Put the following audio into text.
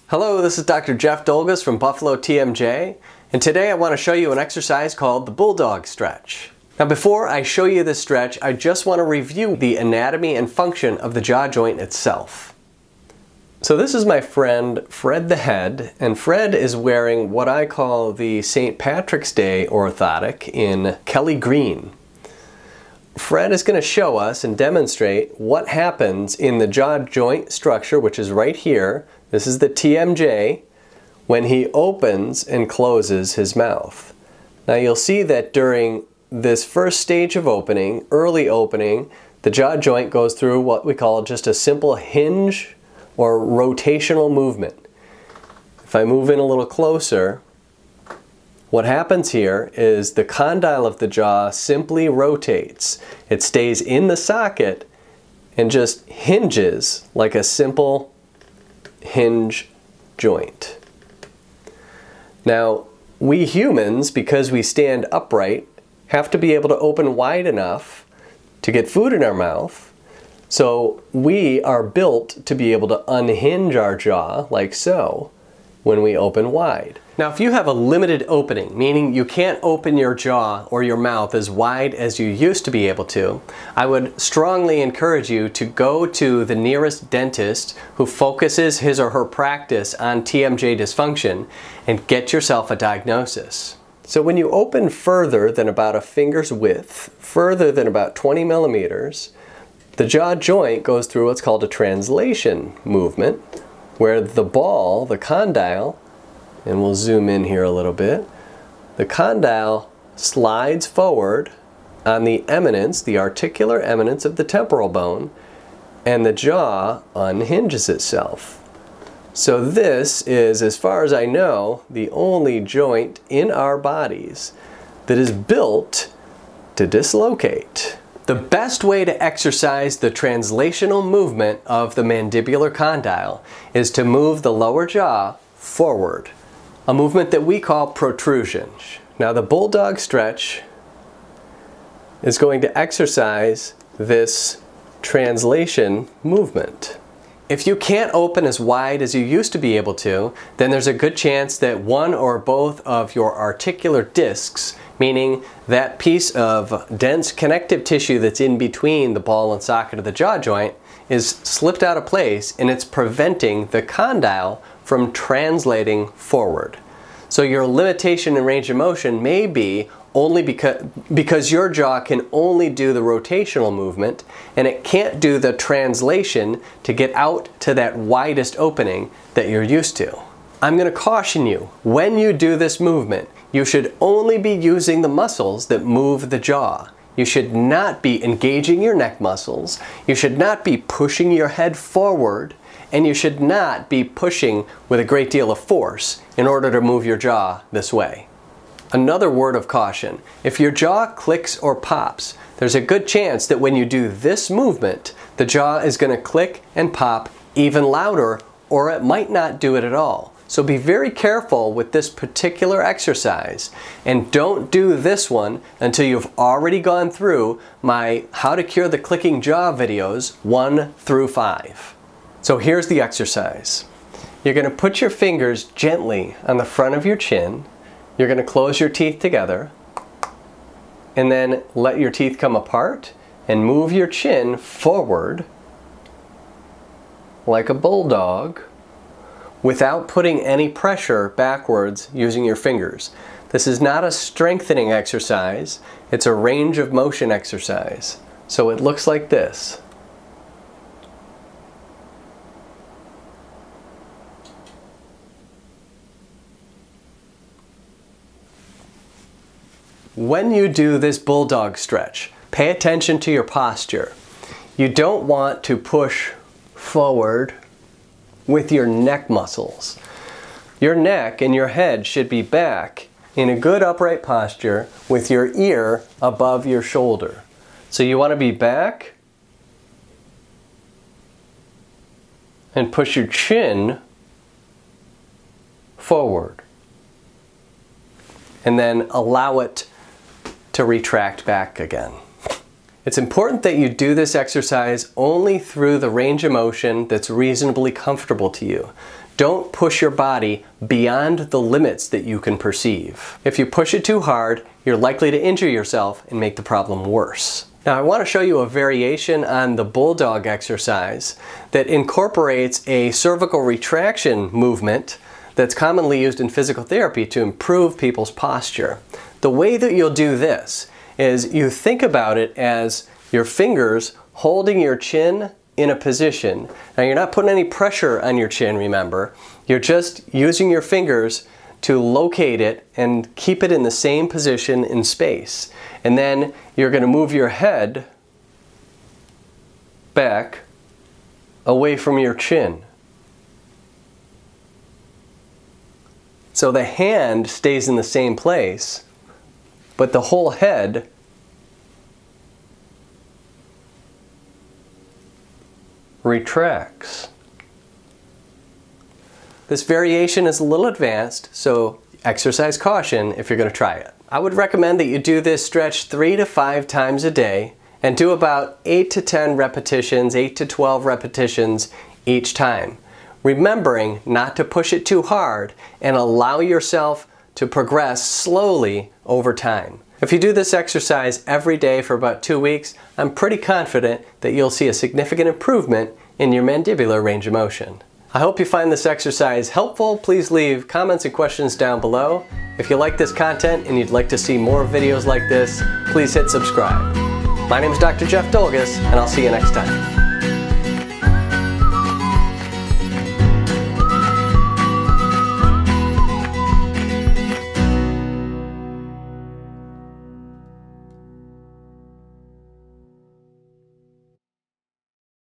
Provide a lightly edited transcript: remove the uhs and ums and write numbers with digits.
Hello, this is Dr. Jeff Dolgus from Buffalo TMJ, and today I want to show you an exercise called the Bulldog stretch. Now before I show you this stretch, I just want to review the anatomy and function of the jaw joint itself. So this is my friend Fred the Head, and Fred is wearing what I call the St. Patrick's Day orthotic in Kelly Green. Fred is going to show us and demonstrate what happens in the jaw joint structure, which is right here. This is the TMJ, when he opens and closes his mouth. Now you'll see that during this first stage of opening, early opening, the jaw joint goes through what we call just a simple hinge or rotational movement. If I move in a little closer, what happens here is the condyle of the jaw simply rotates. It stays in the socket and just hinges like a simple hinge joint. Now, we humans, because we stand upright, have to be able to open wide enough to get food in our mouth. So we are built to be able to unhinge our jaw like so when we open wide. Now if you have a limited opening, meaning you can't open your jaw or your mouth as wide as you used to be able to, I would strongly encourage you to go to the nearest dentist who focuses his or her practice on TMJ dysfunction and get yourself a diagnosis. So when you open further than about a finger's width, further than about 20 millimeters, the jaw joint goes through what's called a translation movement, where the ball, the condyle, and we'll zoom in here a little bit, the condyle slides forward on the eminence, the articular eminence of the temporal bone, and the jaw unhinges itself. So this is, as far as I know, the only joint in our bodies that is built to dislocate. The best way to exercise the translational movement of the mandibular condyle is to move the lower jaw forward, a movement that we call protrusion. Now the Bulldog stretch is going to exercise this translation movement. If you can't open as wide as you used to be able to, then there's a good chance that one or both of your articular discs, meaning that piece of dense connective tissue that's in between the ball and socket of the jaw joint, is slipped out of place and it's preventing the condyle from translating forward. So your limitation in range of motion may be only because your jaw can only do the rotational movement and it can't do the translation to get out to that widest opening that you're used to. I'm going to caution you, when you do this movement, you should only be using the muscles that move the jaw. You should not be engaging your neck muscles, you should not be pushing your head forward, and you should not be pushing with a great deal of force in order to move your jaw this way. Another word of caution, if your jaw clicks or pops, there's a good chance that when you do this movement, the jaw is going to click and pop even louder, or it might not do it at all. So be very careful with this particular exercise, and don't do this one until you've already gone through my How to Cure the Clicking Jaw videos 1 through 5. So here's the exercise. You're going to put your fingers gently on the front of your chin. You're going to close your teeth together and then let your teeth come apart and move your chin forward like a bulldog without putting any pressure backwards using your fingers. This is not a strengthening exercise, it's a range of motion exercise. So it looks like this. When you do this bulldog stretch, pay attention to your posture. You don't want to push forward with your neck muscles. Your neck and your head should be back in a good upright posture with your ear above your shoulder. So you want to be back and push your chin forward. And then allow it to retract back again. It's important that you do this exercise only through the range of motion that's reasonably comfortable to you. Don't push your body beyond the limits that you can perceive. If you push it too hard, you're likely to injure yourself and make the problem worse. Now I want to show you a variation on the Bulldog exercise that incorporates a cervical retraction movement that's commonly used in physical therapy to improve people's posture. The way that you'll do this is you think about it as your fingers holding your chin in a position. Now you're not putting any pressure on your chin, remember. You're just using your fingers to locate it and keep it in the same position in space. And then you're going to move your head back away from your chin. So the hand stays in the same place, but the whole head retracts. This variation is a little advanced, so exercise caution if you're going to try it. I would recommend that you do this stretch 3 to 5 times a day and do about 8 to 10 repetitions, 8 to 12 repetitions each time. Remembering not to push it too hard and allow yourself to progress slowly over time. If you do this exercise every day for about 2 weeks, I'm pretty confident that you'll see a significant improvement in your mandibular range of motion. I hope you find this exercise helpful. Please leave comments and questions down below. If you like this content and you'd like to see more videos like this, please hit subscribe. My name is Dr. Jeff Dolgus, and I'll see you next time.